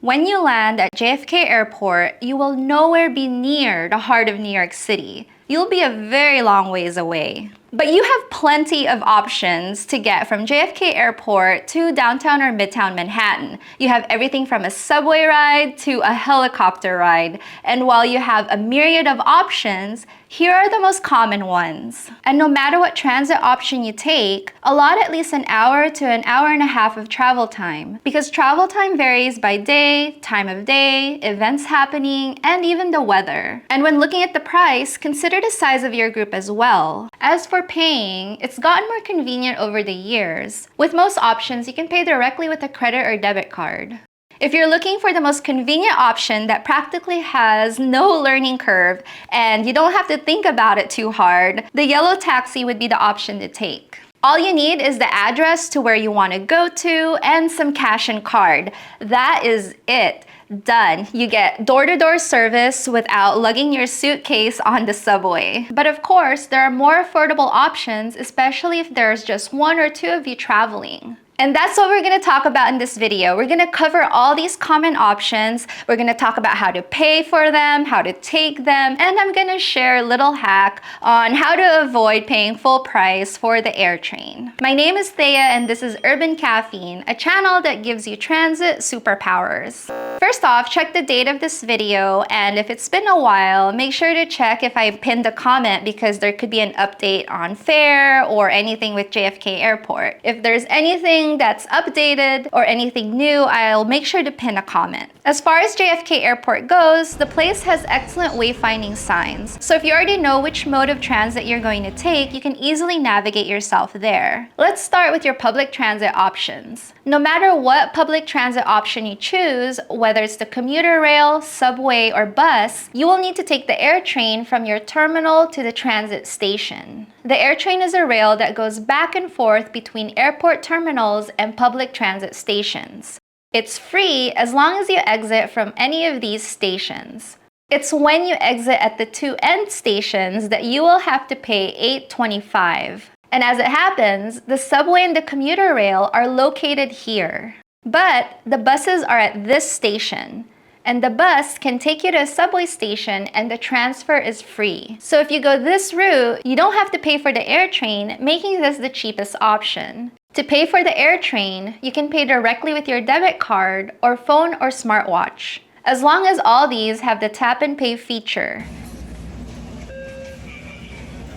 When you land at JFK Airport, you will nowhere be near the heart of New York City. You'll be a very long ways away. But you have plenty of options to get from JFK Airport to downtown or Midtown Manhattan. You have everything from a subway ride to a helicopter ride. And while you have a myriad of options, here are the most common ones. And no matter what transit option you take, allot at least an hour to an hour and a half of travel time. Because travel time varies by day, time of day, events happening, and even the weather. And when looking at the price, consider the size of your group as well. As for paying, it's gotten more convenient over the years. With most options, you can pay directly with a credit or debit card. If you're looking for the most convenient option that practically has no learning curve and you don't have to think about it too hard, the yellow taxi would be the option to take. All you need is the address to where you want to go to and some cash and card. That is it. Done. You get door-to-door service without lugging your suitcase on the subway. But of course, there are more affordable options, especially if there's just one or two of you traveling. And that's what we're going to talk about in this video. We're going to cover all these common options. We're going to talk about how to pay for them, how to take them, and I'm going to share a little hack on how to avoid paying full price for the AirTrain. My name is Thea and this is Urban Caffeine, a channel that gives you transit superpowers. First off, check the date of this video, and if it's been a while, make sure to check if I pinned a comment because there could be an update on fare or anything with JFK Airport. If there's anything that's updated or anything new, I'll make sure to pin a comment. As far as JFK Airport goes, the place has excellent wayfinding signs. So if you already know which mode of transit you're going to take, you can easily navigate yourself there. Let's start with your public transit options. No matter what public transit option you choose, whether it's the commuter rail, subway, or bus, you will need to take the AirTrain from your terminal to the transit station. The AirTrain is a rail that goes back and forth between airport terminals and public transit stations. It's free as long as you exit from any of these stations. It's when you exit at the two end stations that you will have to pay $8.25. And as it happens, the subway and the commuter rail are located here. But the buses are at this station. And the bus can take you to a subway station and the transfer is free. So if you go this route, you don't have to pay for the AirTrain, making this the cheapest option. To pay for the AirTrain, you can pay directly with your debit card or phone or smartwatch, as long as all these have the tap and pay feature.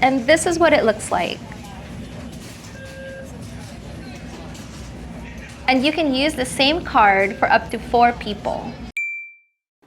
And this is what it looks like. And you can use the same card for up to 4 people.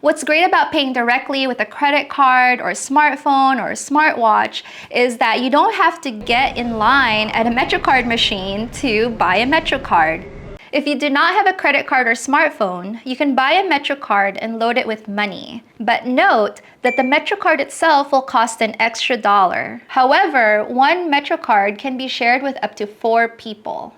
What's great about paying directly with a credit card or smartphone or smartwatch is that you don't have to get in line at a MetroCard machine to buy a MetroCard. If you do not have a credit card or smartphone, you can buy a MetroCard and load it with money. But note that the MetroCard itself will cost an extra $1. However, one MetroCard can be shared with up to 4 people.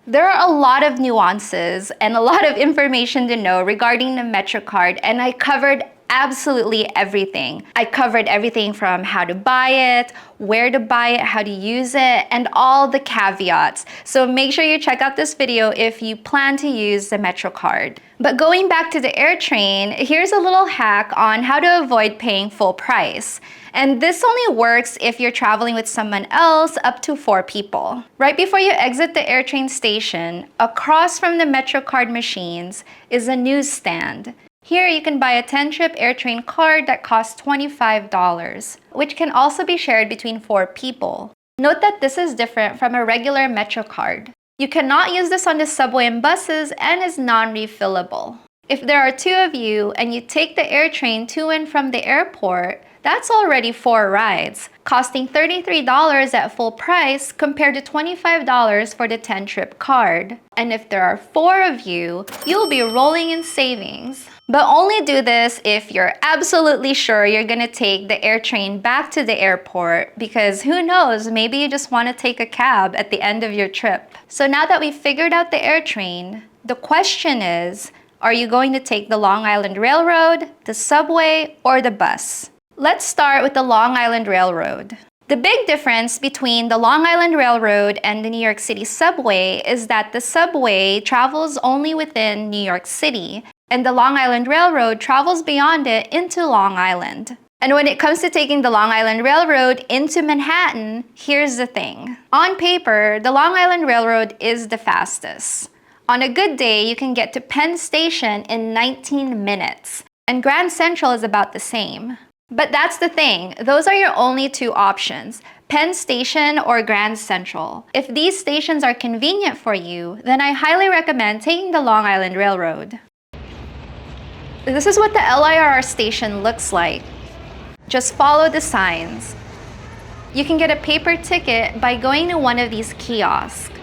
There are a lot of nuances and a lot of information to know regarding the MetroCard, and I covered absolutely everything. I covered everything from how to buy it, where to buy it, how to use it, and all the caveats. So make sure you check out this video if you plan to use the MetroCard. But going back to the AirTrain, here's a little hack on how to avoid paying full price. And this only works if you're traveling with someone else up to 4 people. Right before you exit the AirTrain station, across from the MetroCard machines is a newsstand. Here you can buy a 10-trip AirTrain card that costs $25, which can also be shared between 4 people. Note that this is different from a regular MetroCard. You cannot use this on the subway and buses and is non-refillable. If there are 2 of you and you take the AirTrain to and from the airport, that's already 4 rides, costing $33 at full price compared to $25 for the 10-trip card. And if there are 4 of you, you'll be rolling in savings. But only do this if you're absolutely sure you're gonna take the AirTrain back to the airport, because who knows, maybe you just wanna take a cab at the end of your trip. So now that we've figured out the AirTrain, the question is, are you going to take the Long Island Railroad, the subway, or the bus? Let's start with the Long Island Railroad. The big difference between the Long Island Railroad and the New York City subway is that the subway travels only within New York City, and the Long Island Railroad travels beyond it into Long Island. And when it comes to taking the Long Island Railroad into Manhattan, here's the thing. On paper, the Long Island Railroad is the fastest. On a good day, you can get to Penn Station in 19 minutes, and Grand Central is about the same. But that's the thing, those are your only two options, Penn Station or Grand Central. If these stations are convenient for you, then I highly recommend taking the Long Island Railroad. This is what the LIRR station looks like. Just follow the signs. You can get a paper ticket by going to one of these kiosks.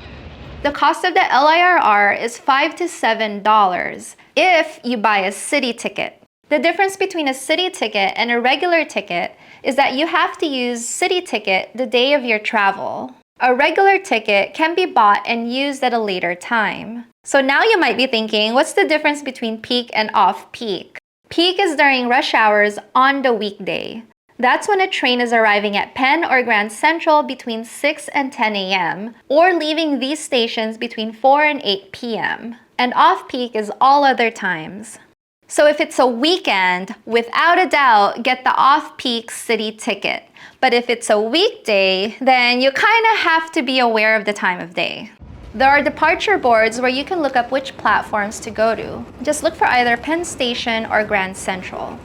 The cost of the LIRR is $5 to $7 if you buy a city ticket. The difference between a city ticket and a regular ticket is that you have to use city ticket the day of your travel. A regular ticket can be bought and used at a later time. So now you might be thinking, what's the difference between peak and off-peak? Peak is during rush hours on the weekday. That's when a train is arriving at Penn or Grand Central between 6 and 10 a.m. or leaving these stations between 4 and 8 p.m. And off-peak is all other times. So if it's a weekend, without a doubt, get the off-peak city ticket. But if it's a weekday, then you kind of have to be aware of the time of day. There are departure boards where you can look up which platforms to go to. Just look for either Penn Station or Grand Central.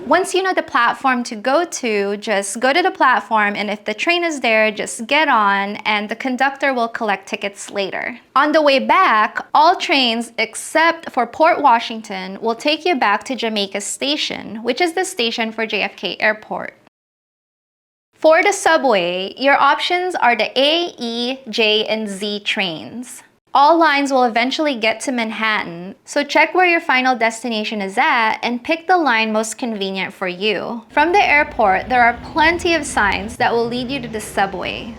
Once you know the platform to go to, just go to the platform, and if the train is there, just get on and the conductor will collect tickets later. On the way back, all trains except for Port Washington will take you back to Jamaica Station, which is the station for JFK Airport. For the subway, your options are the A, E, J, and Z trains. All lines will eventually get to Manhattan, so check where your final destination is at and pick the line most convenient for you. From the airport, there are plenty of signs that will lead you to the subway.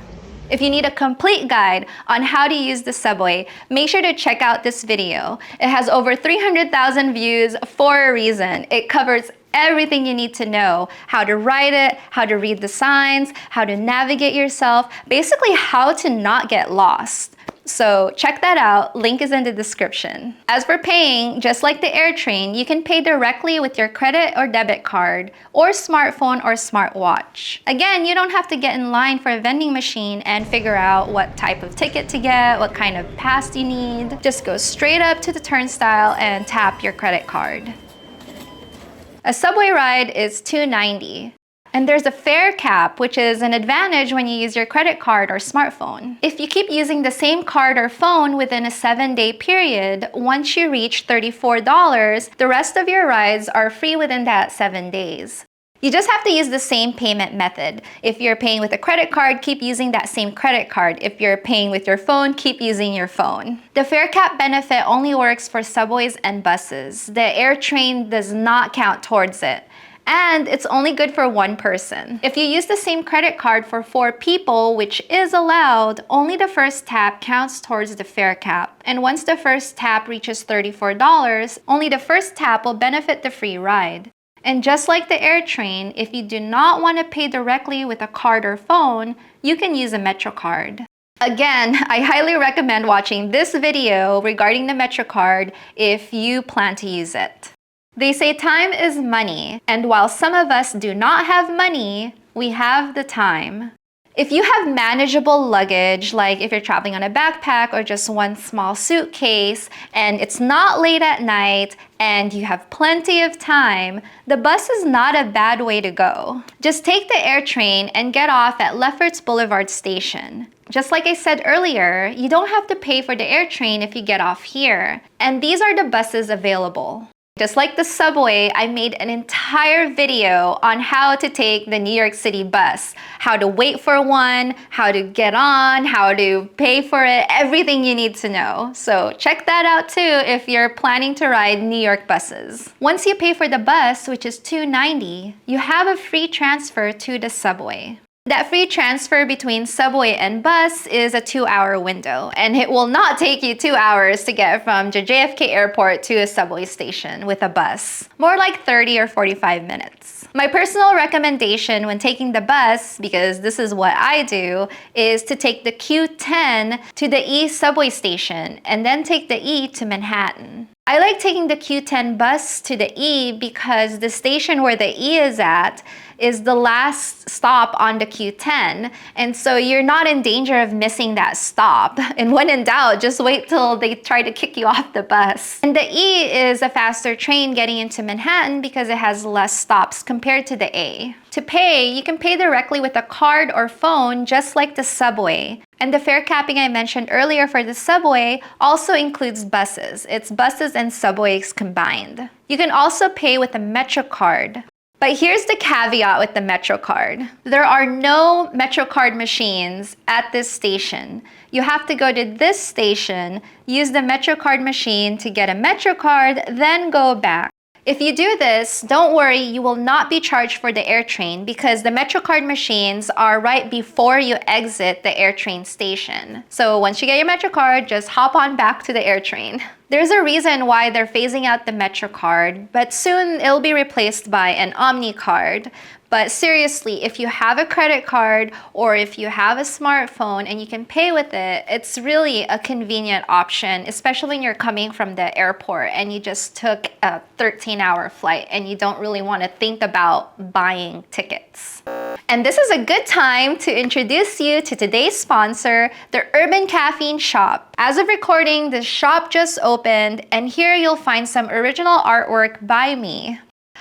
If you need a complete guide on how to use the subway, make sure to check out this video. It has over 300,000 views for a reason. It covers everything you need to know, how to ride it, how to read the signs, how to navigate yourself, basically how to not get lost. So check that out, link is in the description. As for paying, just like the AirTrain, you can pay directly with your credit or debit card, or smartphone or smartwatch. Again, you don't have to get in line for a vending machine and figure out what type of ticket to get, what kind of pass you need. Just go straight up to the turnstile and tap your credit card. A subway ride is $2.90. And there's a fare cap, which is an advantage when you use your credit card or smartphone. If you keep using the same card or phone within a 7-day period, once you reach $34, the rest of your rides are free within that 7 days. You just have to use the same payment method. If you're paying with a credit card, keep using that same credit card. If you're paying with your phone, keep using your phone. The fare cap benefit only works for subways and buses. The AirTrain does not count towards it. And it's only good for one person. If you use the same credit card for 4 people, which is allowed, only the first tap counts towards the fare cap. And once the first tap reaches $34, only the first tap will benefit the free ride. And just like the AirTrain, if you do not want to pay directly with a card or phone, you can use a MetroCard. Again, I highly recommend watching this video regarding the MetroCard if you plan to use it. They say time is money, and while some of us do not have money, we have the time. If you have manageable luggage, like if you're traveling on a backpack or just one small suitcase, and it's not late at night, and you have plenty of time, the bus is not a bad way to go. Just take the AirTrain and get off at Lefferts Boulevard Station. Just like I said earlier, you don't have to pay for the AirTrain if you get off here, and these are the buses available. Just like the subway, I made an entire video on how to take the New York City bus, how to wait for one, how to get on, how to pay for it, everything you need to know. So check that out too if you're planning to ride New York buses. Once you pay for the bus, which is $2.90, you have a free transfer to the subway. That free transfer between subway and bus is a 2-hour window, and it will not take you 2 hours to get from the JFK Airport to a subway station with a bus. More like 30 or 45 minutes. My personal recommendation when taking the bus, because this is what I do, is to take the Q10 to the E subway station and then take the E to Manhattan. I like taking the Q10 bus to the E because the station where the E is at is the last stop on the Q10. And so you're not in danger of missing that stop. And when in doubt, just wait till they try to kick you off the bus. And the E is a faster train getting into Manhattan because it has less stops compared to the A. To pay, you can pay directly with a card or phone just like the subway. And the fare capping I mentioned earlier for the subway also includes buses. It's buses and subways combined. You can also pay with a Metro card. But here's the caveat with the Metro card. There are no Metro card machines at this station. You have to go to this station, use the Metro card machine to get a Metro card, then go back. If you do this, don't worry, you will not be charged for the AirTrain because the MetroCard machines are right before you exit the AirTrain station. So once you get your MetroCard, just hop on back to the AirTrain. There's a reason why they're phasing out the MetroCard, but soon it'll be replaced by an Omni card. But seriously, if you have a credit card or if you have a smartphone and you can pay with it, it's really a convenient option, especially when you're coming from the airport and you just took a 13-hour flight and you don't really want to think about buying tickets. And this is a good time to introduce you to today's sponsor, the Urban Caffeine Shop. As of recording, the shop just opened, and here you'll find some original artwork by me.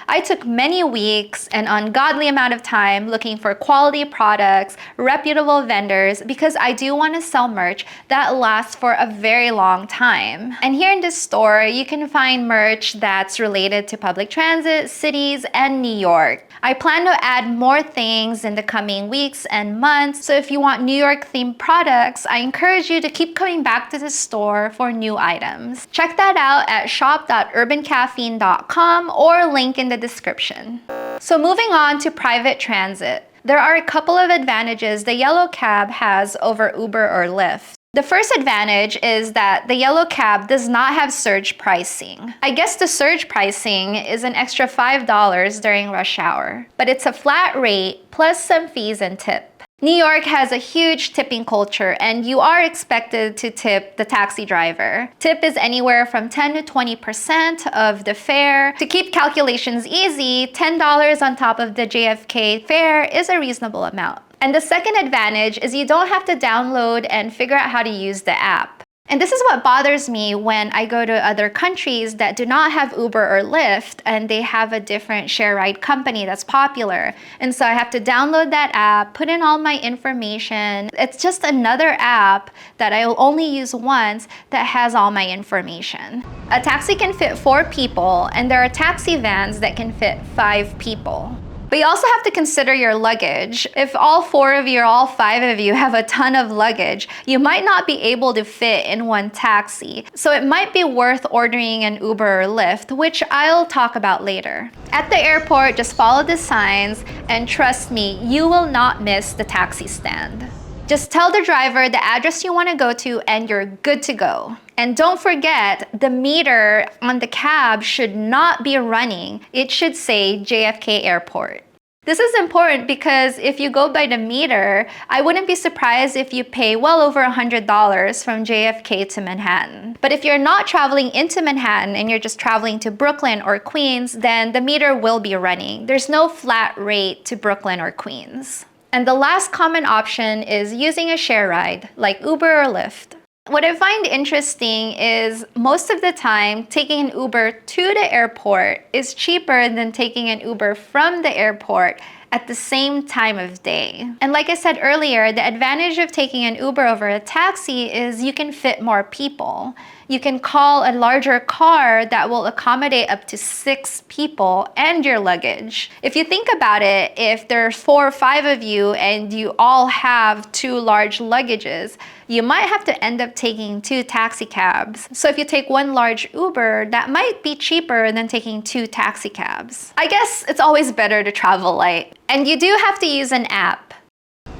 I took many weeks and ungodly amount of time looking for quality products, reputable vendors, because I do want to sell merch that lasts for a very long time. And here in this store, you can find merch that's related to public transit, cities, and New York. I plan to add more things in the coming weeks and months, so if you want New York themed products, I encourage you to keep coming back to the store for new items. Check that out at shop.urbancaffeine.com or link in the description. So moving on to private transit. There are a couple of advantages the yellow cab has over Uber or Lyft. The first advantage is that the yellow cab does not have surge pricing. I guess the surge pricing is an extra $5 during rush hour, but it's a flat rate plus some fees and tip. New York has a huge tipping culture and you are expected to tip the taxi driver. Tip is anywhere from 10 to 20% of the fare. To keep calculations easy, $10 on top of the JFK fare is a reasonable amount. And the second advantage is you don't have to download and figure out how to use the app. And this is what bothers me when I go to other countries that do not have Uber or Lyft and they have a different share ride company that's popular. And so I have to download that app, put in all my information. It's just another app that I will only use once that has all my information. A taxi can fit 4 people and there are taxi vans that can fit 5 people. But you also have to consider your luggage. If all 4 of you or all 5 of you have a ton of luggage, you might not be able to fit in one taxi. So it might be worth ordering an Uber or Lyft, which I'll talk about later. At the airport, just follow the signs and trust me, you will not miss the taxi stand. Just tell the driver the address you want to go to and you're good to go. And don't forget, the meter on the cab should not be running. It should say JFK Airport. This is important because if you go by the meter, I wouldn't be surprised if you pay well over $100 from JFK to Manhattan. But if you're not traveling into Manhattan and you're just traveling to Brooklyn or Queens, then the meter will be running. There's no flat rate to Brooklyn or Queens. And the last common option is using a share ride, like Uber or Lyft. What I find interesting is most of the time, taking an Uber to the airport is cheaper than taking an Uber from the airport at the same time of day. And like I said earlier, the advantage of taking an Uber over a taxi is you can fit more people. You can call a larger car that will accommodate up to 6 people and your luggage. If you think about it, if there's 4 or 5 of you and you all have 2 large luggages, you might have to end up taking 2 taxi cabs. So if you take 1 large Uber, that might be cheaper than taking 2 taxi cabs. I guess it's always better to travel light. And you do have to use an app.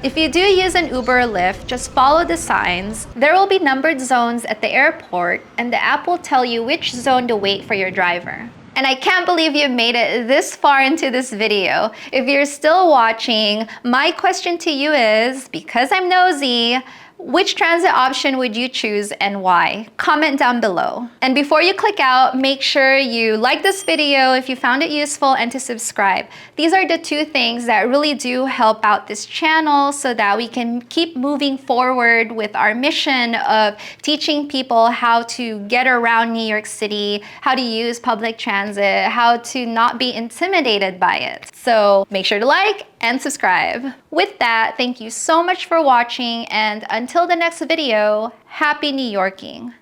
If you do use an Uber or Lyft, just follow the signs. There will be numbered zones at the airport, and the app will tell you which zone to wait for your driver. And I can't believe you've made it this far into this video. If you're still watching, my question to you is, because I'm nosy, Which transit option would you choose and why? Comment down below. And before you click out, make sure you like this video if you found it useful and to subscribe. These are the two things that really do help out this channel so that we can keep moving forward with our mission of teaching people how to get around New York City, how to use public transit, how to not be intimidated by it. So make sure to like and subscribe. With that, thank you so much for watching, and until the next video, happy New Yorking.